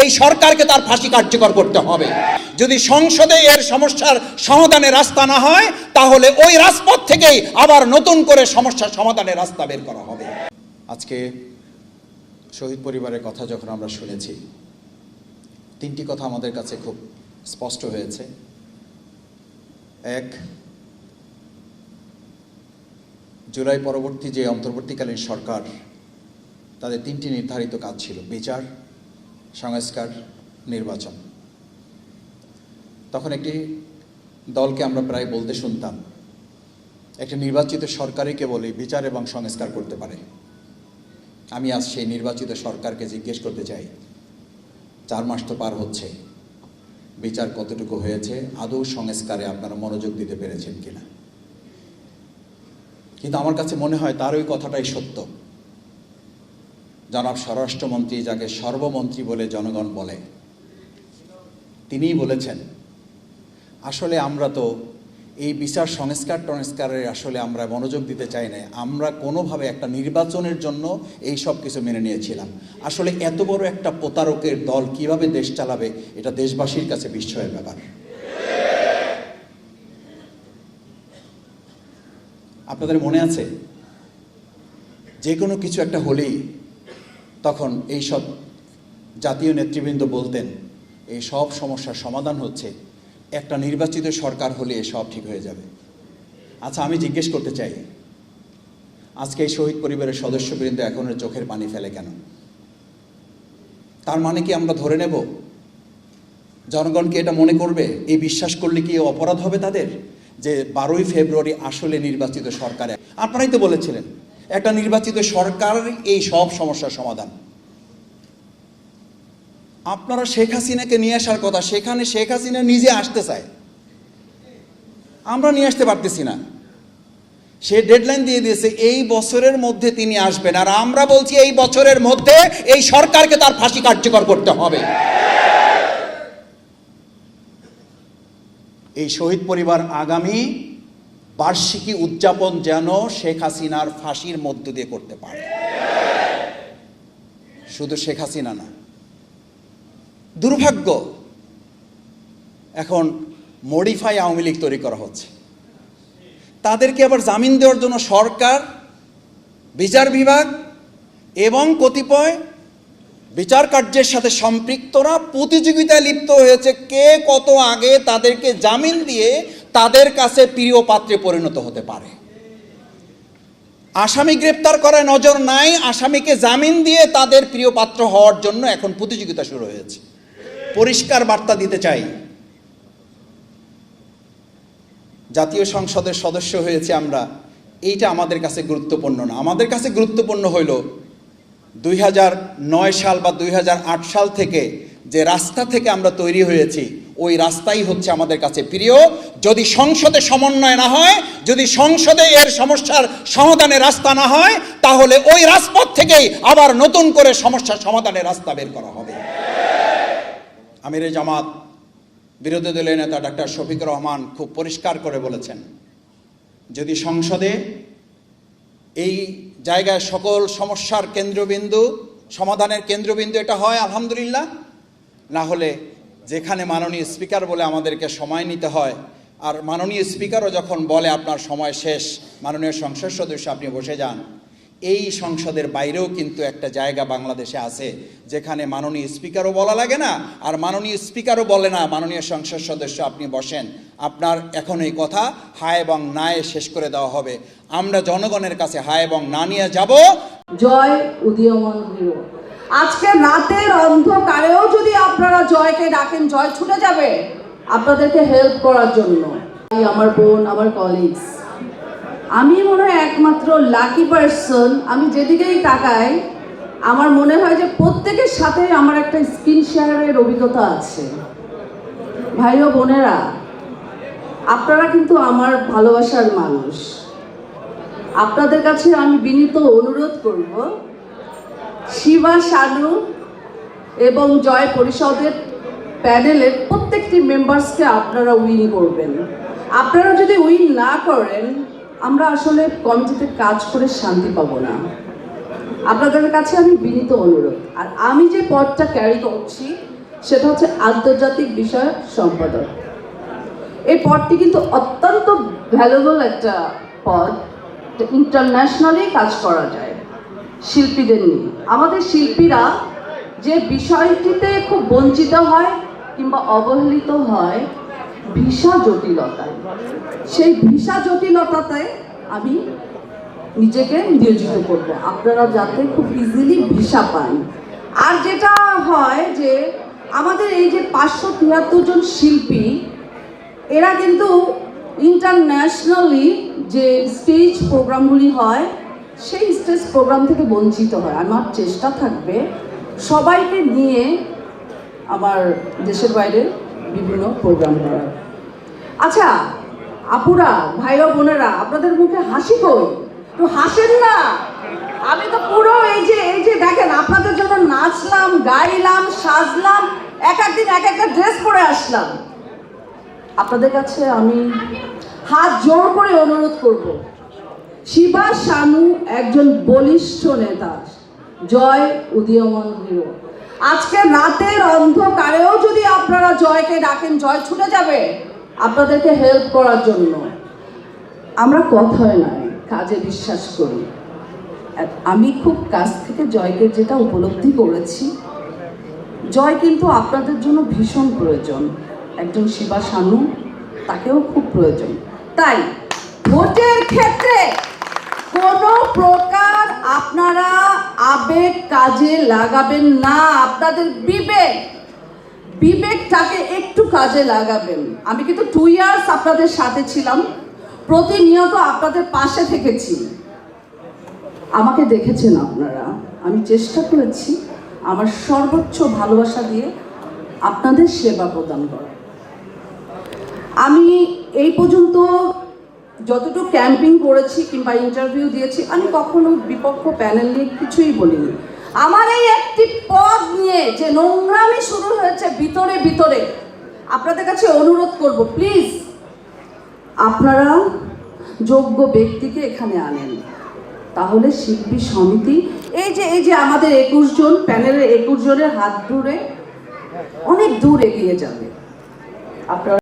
এই সরকারকে তার ফাঁসি কার্যকর করতে হবে। যদি সংসদে এর সমস্যার সমাধানের রাস্তা না হয়, তাহলে ওই রাজপথ থেকেই আবার নতুন করে সমস্যার সমাধানের রাস্তা বের করা হবে। আজকে শহীদ পরিবারের কথা যখন আমরা শুনেছি, তিনটি কথা আমাদের কাছে খুব স্পষ্ট হয়েছে। এক, জুলাই পরবর্তী যে অন্তর্বর্তীকালীন সরকার, তাদের তিনটি নির্ধারিত কাজ ছিল: বিচার, সংস্কার, নির্বাচন। তখন একটি দলকে আমরা প্রায় বলতে শুনতাম, একটা নির্বাচিত সরকারই কেবল বিচার এবং সংস্কার করতে পারে। আমি আজ সেই নির্বাচিত সরকারকে জিজ্ঞেস করতে চাই, 4 মাস তো পার হচ্ছে, বিচার কতটুকু হয়েছে, আদৌ সংস্কারে আপনারা মনোযোগ দিতে পেরেছেন কিনা? কিন্তু আমার কাছে মনে হয় তার ওই কথাটাই সত্য। জনাব স্বরাষ্ট্রমন্ত্রী, যাকে সর্বমন্ত্রী বলে জনগণ বলে, তিনিই বলেছেন, আসলে আমরা তো এই বিচার সংস্কারের আসলে আমরা মনোযোগ দিতে চাই না, আমরা কোনোভাবে একটা নির্বাচনের জন্য এই সব কিছু মেনে নিয়েছিলাম। আসলে এত বড় একটা প্রতারকের দল কিভাবে দেশ চালাবে, এটা দেশবাসীর কাছে বিস্ময়ের ব্যাপার। আপনাদের মনে আছে, যে কোনো কিছু একটা হলেই তখন এই সব জাতীয় নেতৃবৃন্দ বলতেন, এই সব সমস্যার সমাধান হচ্ছে একটা নির্বাচিত সরকার হলে সব ঠিক হয়ে যাবে। আচ্ছা, আমি জিজ্ঞেস করতে চাই, আজকে এই শহীদ পরিবারের সদস্যবৃন্দ এখনো চোখের পানি ফেলে কেন? তার মানে কি আমরা ধরে নেব জনগণ কি এটা মনে করবে? এই বিশ্বাস করলে কি অপরাধ হবে তাদের যে 12ই ফেব্রুয়ারি আসলে নির্বাচিত সরকার? আপনারাই তো বলেছিলেন একটা নির্বাচিত সরকার এই সব সমস্যার সমাধান। আপনারা শেখ হাসিনাকে নিয়ে আসার কথা, সেখানে শেখ হাসিনা নিজে আসতে চায়, আমরা নিয়ে আসতে পারতেছি না। সে ডেডলাইন দিয়ে দিয়েছে এই বছরের মধ্যে তিনি আসবেন, আর আমরা বলছি এই বছরের মধ্যে এই সরকারকে তার ফাঁসি কার্যকর করতে হবে। এই শহীদ পরিবার আগামী বার্ষিকী উদযাপন যেন শেখ হাসিনার ফাঁসির মধ্য দিয়ে করতে পারে। শুধু শেখ হাসিনা না, দুর্ভাগ্য এখন মডিফাই আওয়ামী লীগ তৈরি করা হচ্ছে। তাদেরকে আবার জামিন দেওয়ার জন্য সরকার, বিচার বিভাগ এবং কতিপয় বিচার কার্যের সাথে সম্পৃক্তরা প্রতিযোগিতায় লিপ্ত হয়েছে, কে কত আগে তাদেরকে জামিন দিয়ে তাদের কাছে প্রিয় পাত্রে পরিণত হতে পারে। আসামি গ্রেপ্তার করায় নজর নাই, আসামিকে জামিন দিয়ে তাদের প্রিয় পাত্র হওয়ার জন্য এখন প্রতিযোগিতা শুরু হয়েছে। পরিষ্কার বার্তা দিতে চাই, জাতীয় সংসদের সদস্য হয়েছে আমরা, এইটা আমাদের কাছে গুরুত্বপূর্ণ না। আমাদের কাছে গুরুত্বপূর্ণ হইল 2009 সাল বা 2008 সাল থেকে যে রাস্তা থেকে আমরা তৈরি হয়েছি, ওই রাস্তাই হচ্ছে আমাদের কাছে প্রিয়। যদি সংসদে সমন্বয় না হয়, যদি সংসদে এর সমস্যার সমাধানের রাস্তা না হয়, তাহলে ওই রাজপথ থেকেই আবার নতুন করে সমস্যার সমাধানের রাস্তা বের করা হবে। আমিরে জামাত বিরোধী দলের নেতা ডাক্তার শফিকুর রহমান খুব পরিষ্কার করে বলেছেন, যদি সংসদে এই জায়গায় সকল সমস্যার কেন্দ্রবিন্দু, সমাধানের কেন্দ্রবিন্দু এটা হয় আলহামদুলিল্লাহ, না হলে যেখানে মাননীয় স্পিকার বলে আমাদেরকে সময় নিতে হয়, আর মাননীয় স্পিকারও যখন বলে আপনার সময় শেষ, মাননীয় সংসদ সদস্য আপনি বসে যান, এই সংসদের বাইরেও কিন্তু একটা জায়গা বাংলাদেশে আছে যেখানে মাননীয় স্পিকারও বলা লাগে না, আর মাননীয় স্পিকারও বলে না মাননীয় সংসদ সদস্য আপনি বসেন, আপনার এখন এই কথা হা এবং নায়ে শেষ করে দেওয়া হবে। আমরা জনগণের কাছে হা এবং না নিয়ে যাব। জয় উদীয়মান হিরো। আজকে রাতের অন্ধকারেও যদি আপনারা জয়কে ডাকেন, জয় ছুটে যাবে আপনাদেরকে হেল্প করার জন্য। আমার বোন, আমার কলিগস, আমি মনে হয় একমাত্র লাকি পারসন। আমি যেদিকেই তাকাই আমার মনে হয় যে প্রত্যেকের সাথে আমার একটা স্ক্রিন শেয়ারের অভিজ্ঞতা আছে। ভাই ও বোনেরা, আপনারা কিন্তু আমার ভালোবাসার মানুষ। আপনাদের কাছে আমি বিনীত অনুরোধ করব, শিবা, শানু এবং জয় পরিষদের প্যানেলের প্রত্যেকটি মেম্বার্সকে আপনারা উইন করবেন। আপনারা যদি উইন না করেন, আমরা আসলে কমিটিতে কাজ করে শান্তি পাবো না। আপনাদের কাছে আমি বিনীত অনুরোধ, আর আমি যে পদটা ক্যারি করছি সেটা হচ্ছে আন্তর্জাতিক বিষয় সম্পাদক। এই পদটি কিন্তু অত্যন্ত ভ্যালুয়েবল একটা পদ, ইন্টারন্যাশনালি কাজ করা যায় শিল্পীদের নিয়ে। আমাদের শিল্পীরা যে বিষয়টিতে খুব বঞ্চিত হয় কিংবা অবহেলিত হয় ভিসা জটিলতায়, সেই ভিসা জটিলতাতে আমি নিজেকে নিয়োজিত করব, আপনারা যাতে খুব ইজিলি ভিসা পান। আর যেটা হয় যে আমাদের এই যে 573 জন শিল্পী, এরা কিন্তু ইন্টারন্যাশনালি যে স্টেজ প্রোগ্রামগুলি হয় সেই স্টেজ প্রোগ্রাম থেকে বঞ্চিত হয়। আমার চেষ্টা থাকবে সবাইকে নিয়ে আমার দেশের বাইরে বিভিন্ন প্রোগ্রাম করার। আচ্ছা আপুরা, ভাইরা, বোনেরা, আপনাদের মুখে হাসি কই? একটু হাসেন না। আমি তো পুরো এই যে দেখেন, আপনাদের জন্য নাচলাম, গাইলাম, সাজলাম, এক একদিন এক একটা ড্রেস পরে আসলাম। আপনাদের কাছে আমি হাত জোর করে অনুরোধ করব, শিবা শানু একজন বলিষ্ঠ নেতা, জয় উদীয়মান হিরো। আজকে রাতের অন্ধকারেও যদি আপনারা জয়কে ডাকেন, জয় ছুটে যাবে আপনাদেরকে হেল্প করার জন্য। আমরা কথায় নয়, কাজে বিশ্বাস করি। আমি খুব কাছ থেকে জয়কে যেটা উপলব্ধি করেছি, জয় কিন্তু আপনাদের জন্য ভীষণ প্রয়োজন। একজন শিবা শানু, তাকেও খুব প্রয়োজন। তাই ভোটের ক্ষেত্রে কোনো প্রকার আপনারা আবেগ কাজে লাগাবেন না, আপনাদের বিবেকটাকে একটু কাজে লাগাবেন। আমি কিন্তু 2 ইয়ার্স আপনাদের সাথে ছিলাম, প্রতিনিয়ত আপনাদের পাশে থেকেছি, আমাকে দেখেছেন আপনারা। আমি চেষ্টা করেছি আমার সর্বোচ্চ ভালোবাসা দিয়ে আপনাদের সেবা প্রদান করা। আমি এই পর্যন্ত যতটুকু ক্যাম্পিং করেছি কিংবা ইন্টারভিউ দিয়েছি, আমি কখনো বিপক্ষ প্যানেল নিয়ে কিছুই বলিনি। আমার এই একটি পদ নিয়ে যে নোংরামি শুরু হয়েছে ভিতরে ভিতরে, আপনাদের কাছে অনুরোধ করব, প্লিজ আপনারা যোগ্য ব্যক্তিকে এখানে আনেন, তাহলে শিল্পী সমিতি এই যে আমাদের 21 জন প্যানেলের 21 জনের হাত ধরে অনেক দূর এগিয়ে যাবে। আপনারা